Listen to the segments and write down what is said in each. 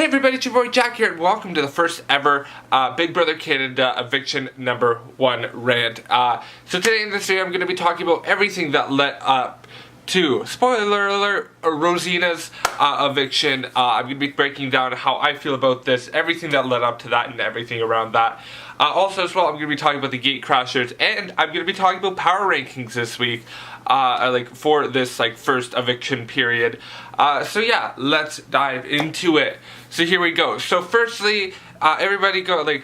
Hey everybody, it's your boy Jack here, and welcome to the first ever Big Brother Canada Eviction #1 rant. So today in this video, I'm going to be talking about everything that led up to, spoiler alert, Rosina's eviction. I'm going to be breaking down how I feel about this, everything that led up to that, and everything around that. Also as well, I'm going to be talking about the gate crashers, and I'm going to be talking about power rankings this week. For this first eviction period. So yeah, let's dive into it. So here we go. So firstly, everybody go they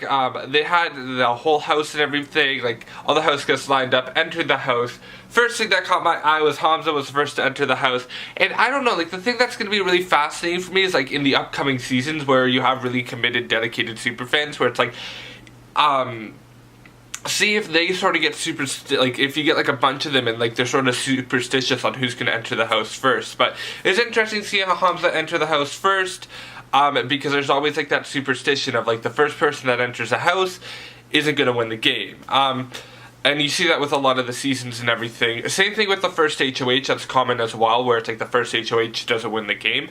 had the whole house and everything, all the house guests lined up, entered the house. First thing that caught my eye was Hamza was the first to enter the house. And I don't know, the thing that's going to be really fascinating for me is in the upcoming seasons where you have really committed, dedicated superfans, where it's see if they sort of get if you get a bunch of them and they're sort of superstitious on who's going to enter the house first. But it's interesting to see how Hamza enter the house first, because there's always that superstition of the first person that enters a house isn't going to win the game. And you see that with a lot of the seasons and everything. Same thing with the first HOH, that's common as well, where it's the first HOH doesn't win the game.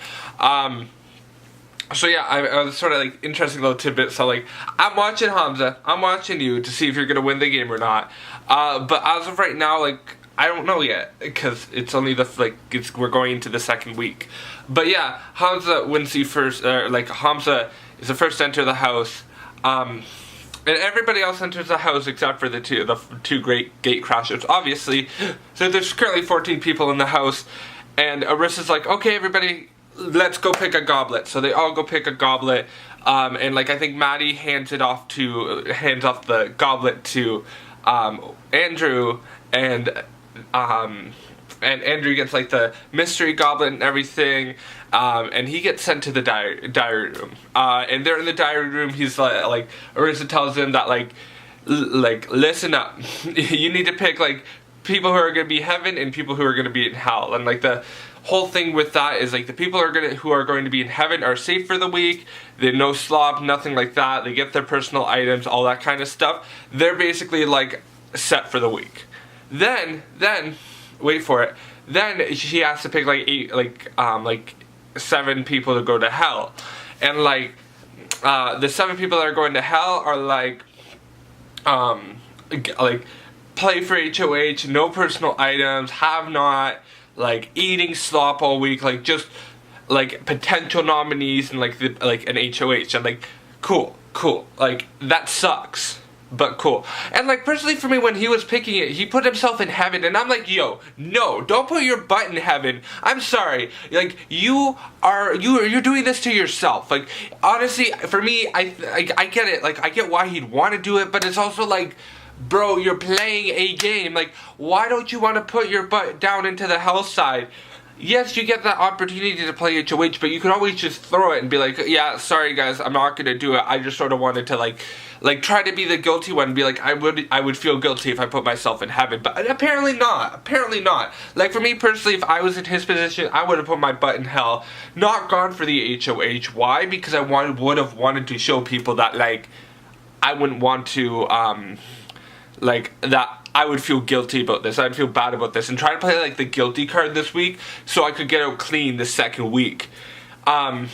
So yeah, I was sort of interesting little tidbit. So I'm watching Hamza, I'm watching you to see if you're gonna win the game or not. But as of right now, I don't know yet, because it's only we're going into the second week. But yeah, Hamza wins the first. Hamza is the first to enter the house. And everybody else enters the house except for the two great gate crashers, obviously. So there's currently 14 people in the house, and Arissa's okay, everybody, let's go pick a goblet. So they all go pick a goblet, and I think Maddie hands off the goblet to Andrew, and Andrew gets the mystery goblet and everything, and he gets sent to the diary room. And they're in the diary room. He's Arissa tells him that listen up, you need to pick people who are going to be heaven and people who are going to be in hell. And the whole thing with that is the people who are going to be in heaven are safe for the week. They no slop, nothing like that. They get their personal items, all that kind of stuff. They're basically set for the week. Then wait for it. Then she has to pick 7 people to go to hell. And the 7 people that are going to hell are play for HOH, no personal items, have not, eating slop all week, just potential nominees and an HOH, and cool, that sucks, but cool. And personally for me, when he was picking it, he put himself in heaven, and I'm yo, no, don't put your butt in heaven. I'm sorry, you're doing this to yourself. Honestly, for me, I get it, I get why he'd want to do it, but it's also bro, you're playing a game. Why don't you want to put your butt down into the hell side? Yes, you get that opportunity to play HOH, but you can always just throw it and be yeah, sorry guys, I'm not gonna do it. I just sort of wanted to try to be the guilty one and be I would feel guilty if I put myself in heaven, but apparently not. For me personally, if I was in his position, I would have put my butt in hell, not gone for the HOH. Why? Because I would have wanted to show people that I wouldn't want to that I would feel guilty about this, I'd feel bad about this, and try to play the guilty card this week so I could get out clean the second week. And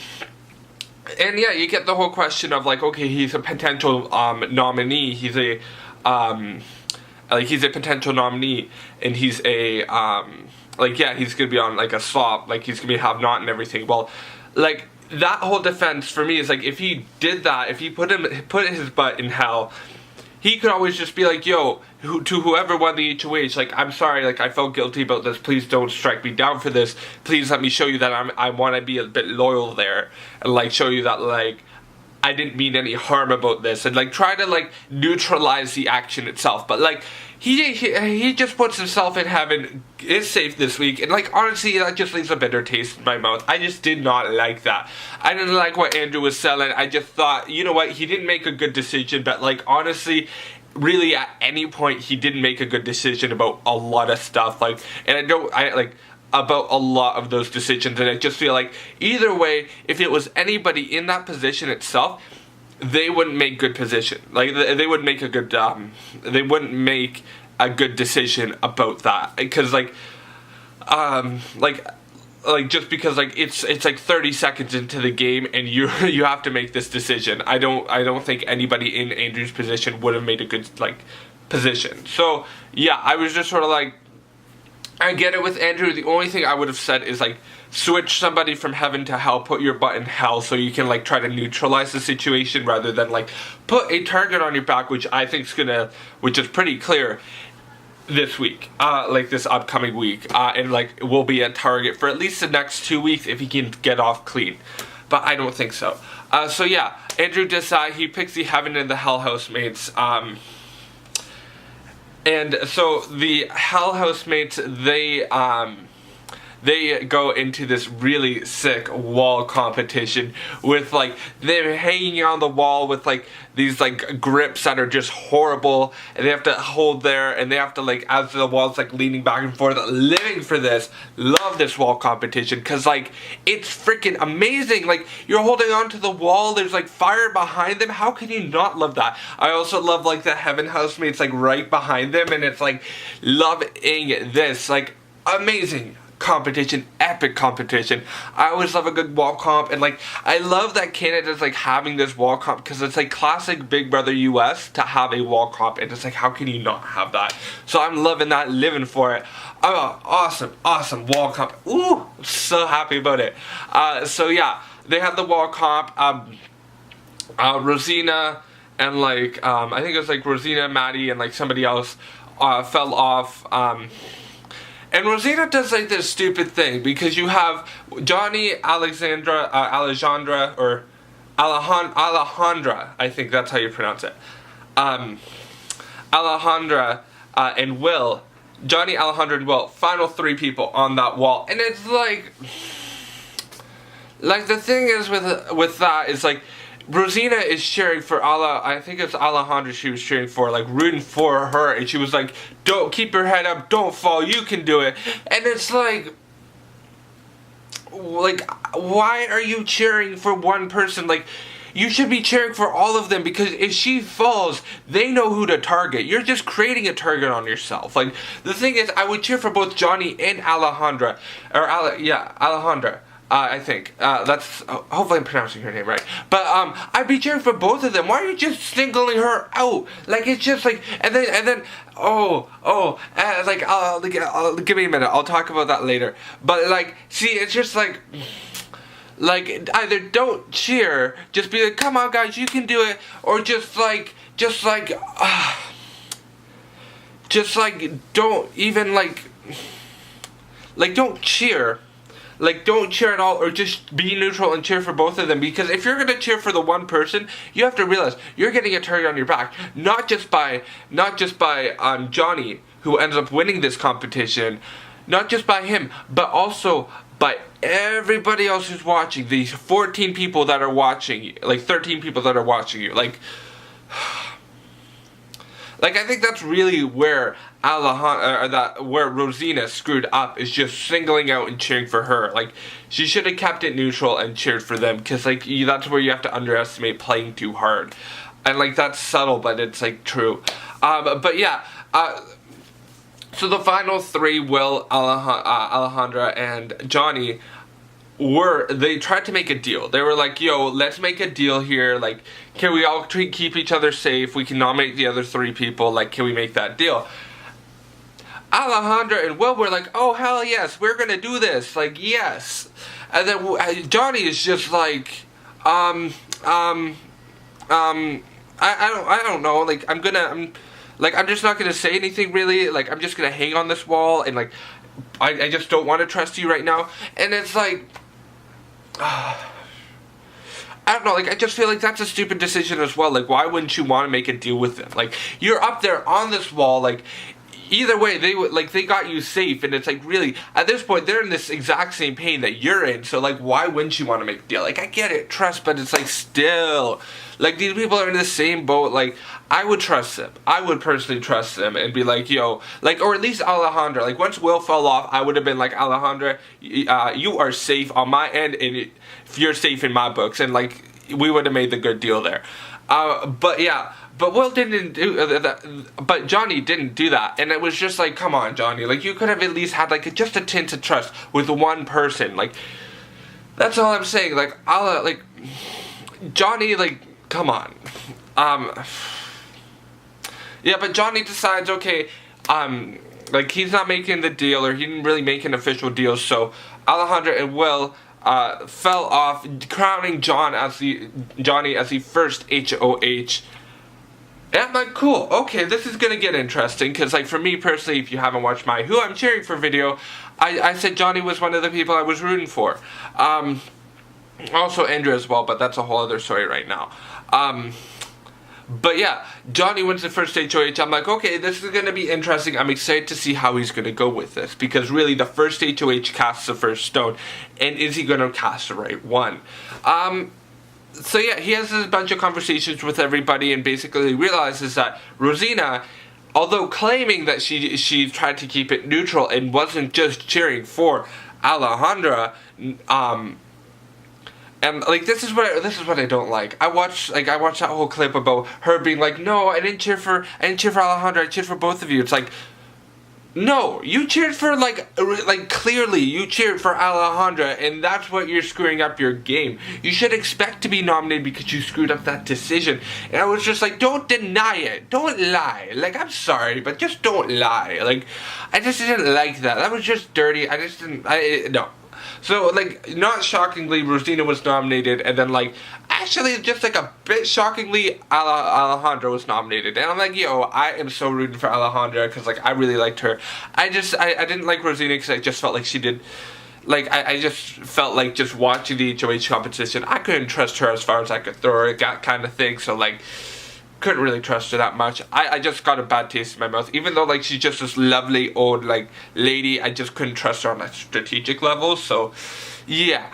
yeah, you get the whole question of okay, he's a potential nominee, he's a potential nominee, and he's a yeah, he's gonna be on a slop, he's gonna be have not and everything. Well, that whole defense for me is if he did that, if he put his butt in hell, he could always just be yo, to whoever won the HOH, I'm sorry, I felt guilty about this, please don't strike me down for this, please let me show you that I want to be a bit loyal there, and show you that I didn't mean any harm about this, and try to neutralize the action itself. But he just puts himself in heaven, is safe this week, and honestly, that just leaves a bitter taste in my mouth. I just did not like that. I didn't like what Andrew was selling. I just thought, you know what, he didn't make a good decision, but honestly, really at any point he didn't make a good decision about a lot of stuff, and about a lot of those decisions, and I just feel either way, if it was anybody in that position itself, they wouldn't make good position. They wouldn't make a good they wouldn't make a good decision about that, because like just because like it's like 30 seconds into the game and you you have to make this decision. I don't think anybody in Andrew's position would have made a good like position. So yeah, I was just sort of like, I get it with Andrew. The only thing I would have said is like switch somebody from heaven to hell, put your butt in hell so you can like try to neutralize the situation rather than like put a target on your back, which I think which is pretty clear this week, like this upcoming week, and like will be a target for at least the next 2 weeks if he can get off clean, but I don't think so. So yeah, Andrew decides he picks the heaven and the hell housemates, and so the hell housemates, they go into this really sick wall competition with like they're hanging on the wall with like these like grips that are just horrible, and they have to hold there, and they have to like, as the wall's like leaning back and forth, living for this. Love this wall competition because like it's freaking amazing. Like you're holding on to the wall, there's like fire behind them. How can you not love that? I also love like the heaven housemates like right behind them, and it's like loving this, like amazing competition, epic competition. I always love a good wall comp, and like I love that Canada's like having this wall comp because it's like classic Big Brother US to have a wall comp, and it's like how can you not have that? So I'm loving that, living for it. Oh, awesome wall comp. Ooh, so happy about it. So yeah, they have the wall comp. Rosina and like I think it was like Rosina, Maddie, and like somebody else fell off. And Rosina does like this stupid thing because you have Johnny, Alexandra, or Alejandra, I think that's how you pronounce it. Alejandra and Will. Johnny, Alejandra, and Will. Final 3 people on that wall. And it's like the thing is with that is like, Rosina is cheering for I think it's Alejandra she was cheering for, like rooting for her, and she was like, don't, keep your head up, don't fall, you can do it. And it's like why are you cheering for one person? Like you should be cheering for all of them, because if she falls, they know who to target. You're just creating a target on yourself. Like the thing is, I would cheer for both Johnny and Alejandra, or Alejandra. I think that's hopefully I'm pronouncing her name right. But I'd be cheering for both of them. Why are you just singling her out? Like it's just like, and then give me a minute. I'll talk about that later. But like, see, it's just like either don't cheer, just be like, come on guys, you can do it, or just like don't even like don't cheer. Like, don't cheer at all, or just be neutral and cheer for both of them. Because if you're gonna cheer for the one person, you have to realize you're getting a target on your back, not just by Johnny, who ends up winning this competition, not just by him, but also by everybody else who's watching. These 14 people that are watching you, like 13 people that are watching you, like I think that's really where where Rosina screwed up, is just singling out and cheering for her. Like she should have kept it neutral and cheered for them, because like that's where you have to underestimate playing too hard, and like that's subtle, but it's like true. But yeah, so the final 3, Will, Alejandra, and Johnny, they tried to make a deal. They were like, yo, let's make a deal here. Like, can we all keep each other safe? We can nominate the other 3 people. Like, can we make that deal? Alejandra and Will were like, oh, hell yes, we're gonna do this. Like, yes. And then Johnny is just like, I don't know. Like, I'm just not gonna say anything really. Like, I'm just gonna hang on this wall, and like, I just don't want to trust you right now. And it's like, I don't know, like, I just feel like that's a stupid decision as well. Like, why wouldn't you want to make a deal with them? Like, you're up there on this wall, like, either way, they got you safe, and it's like, really, at this point, they're in this exact same pain that you're in, so like, why wouldn't you want to make a deal? Like, I get it, trust, but it's like, still, like, these people are in the same boat. Like, I would trust them. I would personally trust them and be like, yo, like, or at least Alejandra. Like, once Will fell off, I would have been like, Alejandra, you are safe on my end, and you're safe in my books, and like, we would have made the good deal there. But yeah, But Will didn't do that. But Johnny didn't do that, and it was just like, come on, Johnny. Like, you could have at least had like just a tint of trust with one person. Like, that's all I'm saying. Like, Johnny, like, come on. Yeah, but Johnny decides, okay, like, he's not making the deal, or he didn't really make an official deal, so Alejandra and Will fell off, crowning Johnny as the first HOH. And I'm like, cool, okay, this is gonna get interesting, because, like, for me personally, if you haven't watched my Who I'm Cheering For video, I said Johnny was one of the people I was rooting for. Also Andrew as well, but that's a whole other story right now. But yeah, Johnny wins the first HOH. I'm like, okay, this is going to be interesting. I'm excited to see how he's going to go with this. Because really, the first HOH casts the first stone. And is he going to cast the right one? So yeah, he has a bunch of conversations with everybody. And basically realizes that Rosina, although claiming that she tried to keep it neutral and wasn't just cheering for Alejandra, and like this is what I don't like. I watched that whole clip about her being like, no, I didn't cheer for Alejandra, I cheered for both of you. It's like, no, you cheered for like clearly you cheered for Alejandra, and that's what you're screwing up your game. You should expect to be nominated because you screwed up that decision. And I was just like, don't deny it, don't lie. Like, I'm sorry, but just don't lie. Like, I just didn't like that. That was just dirty. No. So, like, not shockingly, Rosina was nominated, and then, like, actually, just, like, a bit shockingly, Alejandra was nominated. And I'm like, yo, I am so rooting for Alejandra, because, like, I really liked her. I didn't like Rosina, because I just felt like she did, like, I just felt like just watching the HOH competition, I couldn't trust her as far as I could throw her, that kind of thing, so, like, couldn't really trust her that much. I just got a bad taste in my mouth. Even though, like, she's just this lovely old, like, lady, I just couldn't trust her on a strategic level. So, yeah.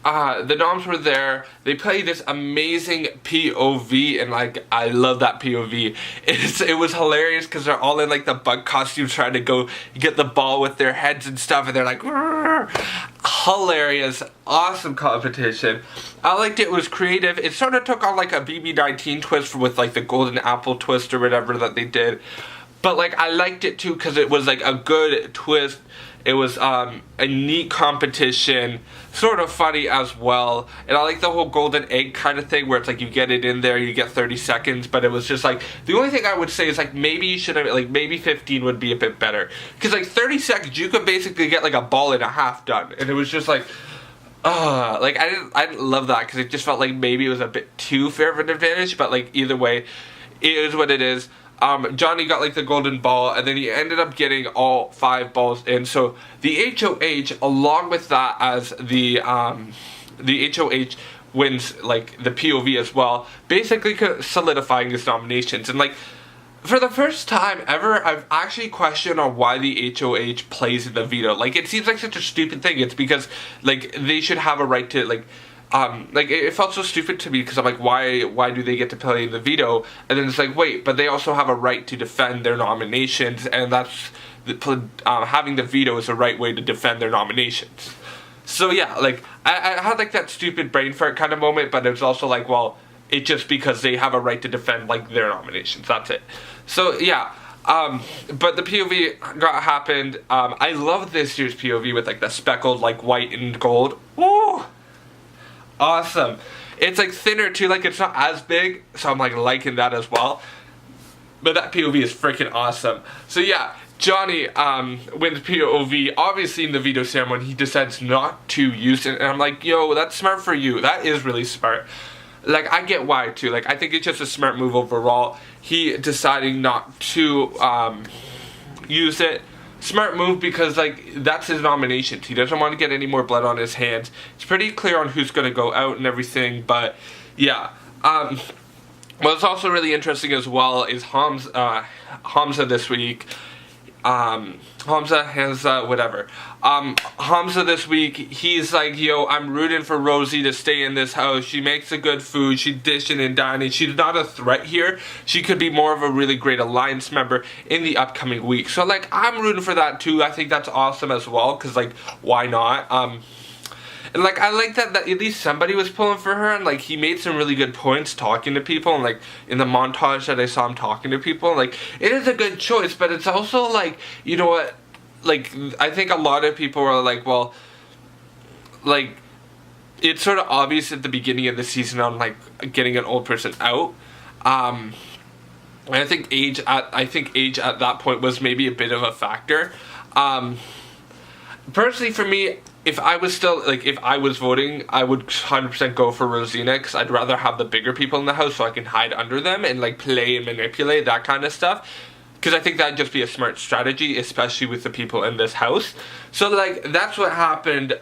The noms were there. They played this amazing POV, and, like, I love that POV. It was hilarious because they're all in, like, the bug costumes trying to go get the ball with their heads and stuff, and they're like, "Rrr." Hilarious, awesome competition. I liked it. It was creative. It sort of took on, like, a BB19 twist with, like, the golden apple twist or whatever that they did. But, like, I liked it, too, because it was, like, a good twist. It was a neat competition, sort of funny as well. And I like the whole golden egg kind of thing where it's like you get it in there, you get 30 seconds. But it was just like, the only thing I would say is like maybe you should have, like maybe 15 would be a bit better. Because like 30 seconds, you could basically get like a ball and a half done. And it was just like, like I didn't love that because it just felt like maybe it was a bit too fair of an advantage. But like either way, it is what it is. Johnny got like the golden ball, and then he ended up getting all 5 balls in. So the HOH, along with that, as the HOH wins like the POV as well, basically solidifying his nominations. And like for the first time ever, I've actually questioned on why the HOH plays in the veto. Like it seems like such a stupid thing. It's because like they should have a right to like it felt so stupid to me because I'm like, why do they get to play the veto? And then it's like, wait, but they also have a right to defend their nominations, and that's having the veto is the right way to defend their nominations. So yeah, like I had like that stupid brain fart kind of moment, but it was also like, well, it's just because they have a right to defend like their nominations. That's it. So yeah. But the POV happened. I love this year's POV with like the speckled like white and gold. Woo! Awesome. It's like thinner too, like it's not as big, so I'm like liking that as well. But that POV is freaking awesome. So yeah, Johnny wins POV. Obviously in the veto ceremony he decides not to use it, and I'm like, yo, that's smart for you. That is really smart. Like I get why too. Like I think it's just a smart move overall. He deciding not to use it. Smart move because like that's his nominations. He doesn't want to get any more blood on his hands. It's pretty clear on who's going to go out and everything, but yeah. What's also really interesting as well is Hamza this week. Hamza this week, he's like, yo, I'm rooting for Rosie to stay in this house. She makes a good food. She's dishing and dining. She's not a threat here. She could be more of a really great alliance member in the upcoming week. So, like, I'm rooting for that, too. I think that's awesome as well, because, like, why not? And like, I like that at least somebody was pulling for her, and like, he made some really good points talking to people, and like, in the montage that I saw him talking to people, like, it is a good choice, but it's also like, you know what, like, I think a lot of people are like, well, like, it's sort of obvious at the beginning of the season on like getting an old person out. And I think age at that point was maybe a bit of a factor. Personally, for me, if I was voting, I would 100% go for Rosina, because I'd rather have the bigger people in the house so I can hide under them and like play and manipulate, that kind of stuff. Because I think that'd just be a smart strategy, especially with the people in this house. So like, that's what happened.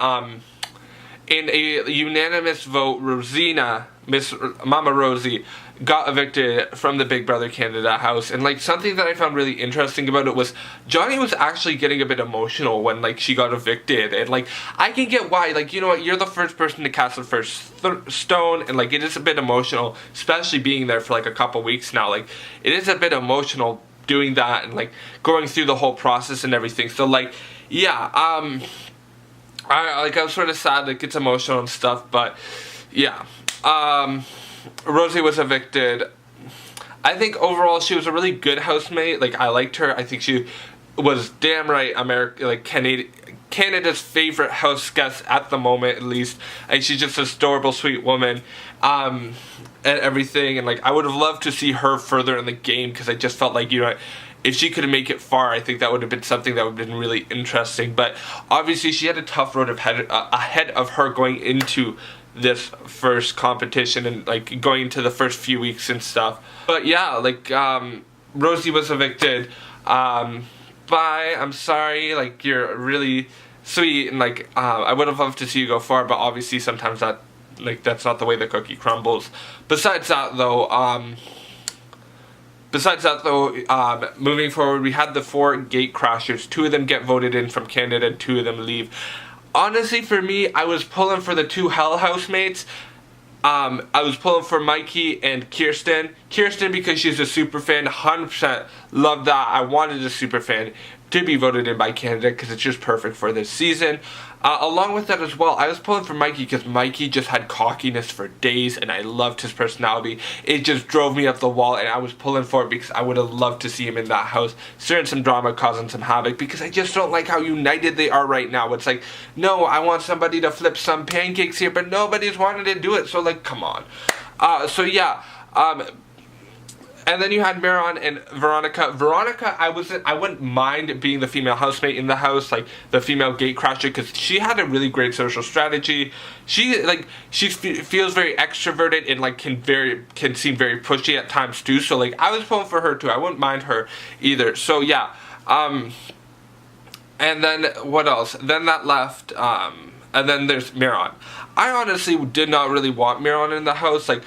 In a unanimous vote, Rosina, Miss Mama Rosie, got evicted from the Big Brother Canada house. And like, something that I found really interesting about it was Johnny was actually getting a bit emotional when like she got evicted. And like, I can get why, like, you know what, you're the first person to cast the first stone, and like, it is a bit emotional, especially being there for like a couple weeks now. Like, it is a bit emotional doing that and like going through the whole process and everything. So like, yeah, I was sort of sad, like, it's emotional and stuff, but yeah. Rosie was evicted. I think overall she was a really good housemate. Like, I liked her. I think she was damn right Canada's favorite house guest at the moment, at least. And she's just this adorable, sweet woman. And everything. And like, I would have loved to see her further in the game, because I just felt like, you know, if she could make it far, I think that would have been something that would have been really interesting. But obviously she had a tough road ahead of her going into this first competition and like going into the first few weeks and stuff. But yeah, like, Rosie was evicted. Bye, I'm sorry, like, you're really sweet, and like, I would have loved to see you go far, but obviously sometimes that's not the way the cookie crumbles. Besides that though, moving forward, we had the 4 gate crashers. 2 of them get voted in from Canada and 2 of them leave. Honestly, for me, I was pulling for the 2 Hell housemates. I was pulling for Mikey and Kirsten. Kirsten, because she's a super fan, 100% loved that. I wanted a super fan to be voted in by Canada, because it's just perfect for this season. Along with that as well, I was pulling for Mikey, because Mikey just had cockiness for days, and I loved his personality. It just drove me up the wall, and I was pulling for it because I would have loved to see him in that house, stirring some drama, causing some havoc, because I just don't like how united they are right now. It's like, no, I want somebody to flip some pancakes here, but nobody's wanting to do it, so like, come on. So yeah, and then you had Miron and Veronica. Veronica, I wouldn't mind being the female housemate in the house, like the female gate crasher, because she had a really great social strategy. She feels very extroverted and like can seem very pushy at times too. So like, I was pulling for her too. I wouldn't mind her either. So yeah. And then what else? Then that left. And then there's Miron. I honestly did not really want Miron in the house. Like,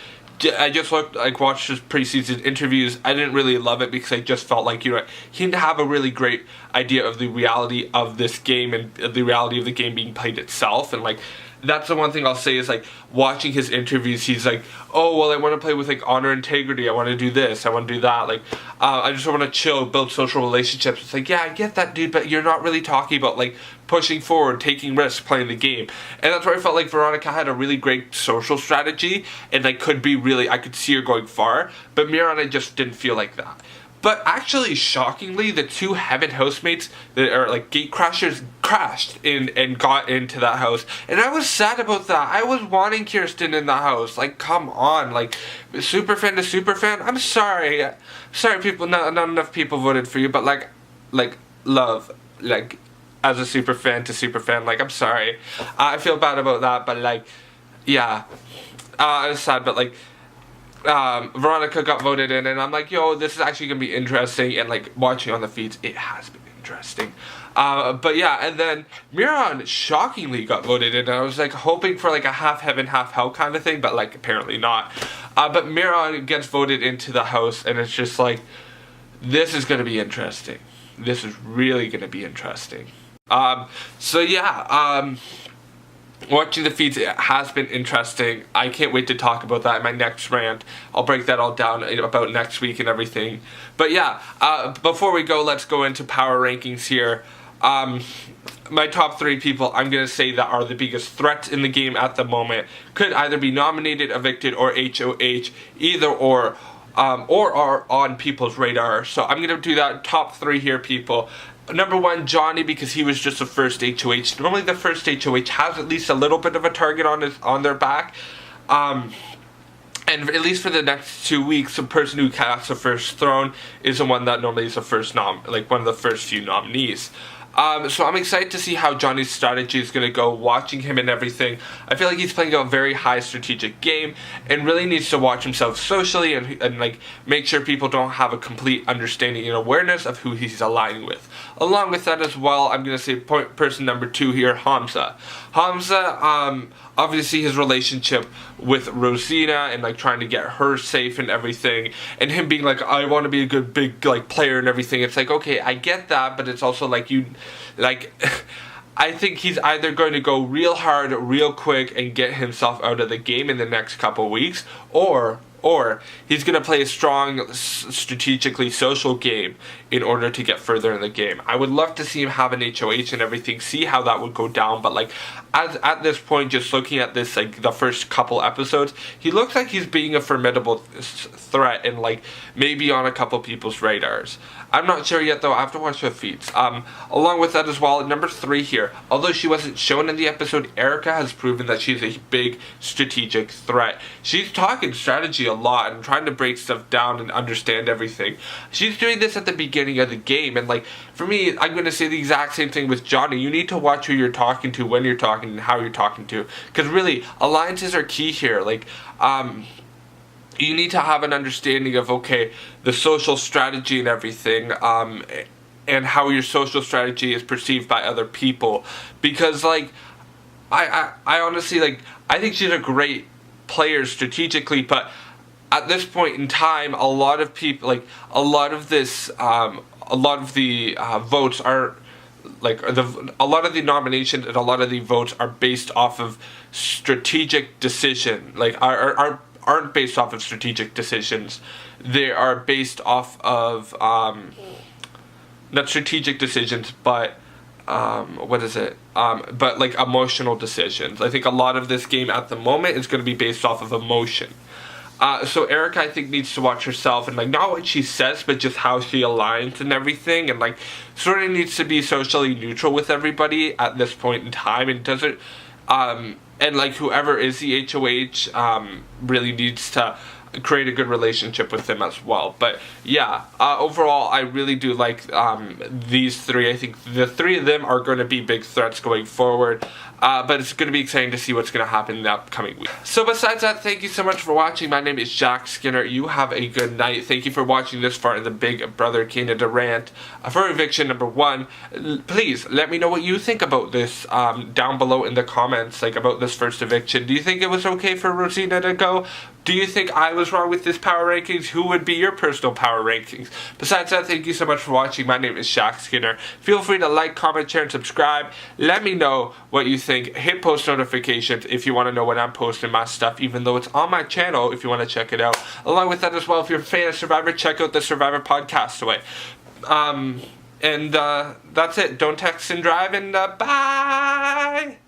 I just watched his preseason interviews. I didn't really love it, because I just felt like, you know, he didn't have a really great idea of the reality of this game and the reality of the game being played itself. And like, that's the one thing I'll say is, like, watching his interviews, he's like, oh, well, I want to play with like honor, integrity, I want to do this, I want to do that, like, I just want to chill, build social relationships. It's like, yeah, I get that, dude, but you're not really talking about like pushing forward, taking risks, playing the game. And that's where I felt like Veronica had a really great social strategy, and like I could see her going far. But Miron, I just didn't feel like that. But actually, shockingly, the 2 Heaven housemates that are like gate crashers crashed and got into that house. And I was sad about that. I was wanting Kirsten in the house. Like, come on. Like, superfan to superfan. I'm sorry. Sorry, people. Not enough people voted for you. But like love. Like, as a superfan to superfan. Like, I'm sorry. I feel bad about that. But like, yeah. I was sad. But like, Veronica got voted in, and I'm like, yo, this is actually gonna be interesting. And like, watching on the feeds, it has been interesting. But yeah, and then Miron shockingly got voted in, and I was like hoping for like a half heaven, half hell kind of thing, but like apparently not. But Miron gets voted into the house, and it's just like, this is gonna be interesting. This is really gonna be interesting. So yeah, watching the feeds, it has been interesting. I can't wait to talk about that in my next rant. I'll break that all down about next week and everything. But yeah, before we go, let's go into power rankings here. my top 3 people I'm going to say that are the biggest threats in the game at the moment could either be nominated, evicted, or HOH, either or are on people's radar. So I'm going to do that top 3 here, people. Number 1, Johnny, because he was just the first HOH. Normally the first HOH has at least a little bit of a target on their back. And at least for the next 2 weeks, the person who casts the first throne is the one that normally is the first one of the first few nominees. So I'm excited to see how Johnny's strategy is going to go, watching him and everything. I feel like he's playing a very high strategic game and really needs to watch himself socially and like make sure people don't have a complete understanding and awareness of who he's aligning with. Along with that as well, I'm going to say person number 2 here, Hamza. Hamza, obviously his relationship with Rosina and like trying to get her safe and everything, and him being like, I want to be a good big like player and everything. It's like, okay, I get that, but it's also like I think he's either going to go real hard real quick and get himself out of the game in the next couple weeks, or he's going to play a strong, strategically social game in order to get further in the game. I would love to see him have an HOH and everything, see how that would go down, but like at this point, just looking at this, like the first couple episodes, he looks like he's being a formidable threat and like maybe on a couple people's radars. I'm not sure yet though, I have to watch the feeds. Along with that as well, number 3 here, although she wasn't shown in the episode, Erica has proven that she's a big strategic threat. She's talking strategy a lot and trying to break stuff down and understand everything. She's doing this at the beginning of the game, and like for me, I'm going to say the exact same thing with Johnny. You need to watch who you're talking to, when you're talking, and how you're talking to, because really alliances are key here. Like you need to have an understanding of, okay, the social strategy and everything, and how your social strategy is perceived by other people. Because like I honestly, like, I think she's a great player strategically, but at this point in time, a lot of people, like a lot of the votes are like a lot of the nominations and a lot of the votes are based off of strategic decision, like aren't based off of strategic decisions. They are based off of not strategic decisions, but but like emotional decisions. I think a lot of this game at the moment is going to be based off of emotion. So Erica, I think, needs to watch herself and like not what she says, but just how she aligns and everything, and like sort of needs to be socially neutral with everybody at this point in time, and doesn't and like whoever is the HOH really needs to create a good relationship with them as well. But yeah, overall I really do like these 3. I think the 3 of them are going to be big threats going forward, but it's going to be exciting to see what's going to happen in the upcoming week. So besides that, thank you so much for watching. My name is Jack Skinner. You have a good night. Thank you for watching this far in the Big Brother Canada rant for eviction number 1. Please let me know what you think about this down below in the comments, like about this first eviction. Do you think it was okay for Rosina to go? Do you think I was wrong with this power rankings? Who would be your personal power rankings? Besides that, thank you so much for watching. My name is Jack Skinner. Feel free to like, comment, share, and subscribe. Let me know what you think. Hit post notifications if you want to know when I'm posting my stuff, even though it's on my channel if you want to check it out. Along with that as well, if you're a fan of Survivor, check out the Survivor podcast away. And that's it. Don't text and drive, and bye!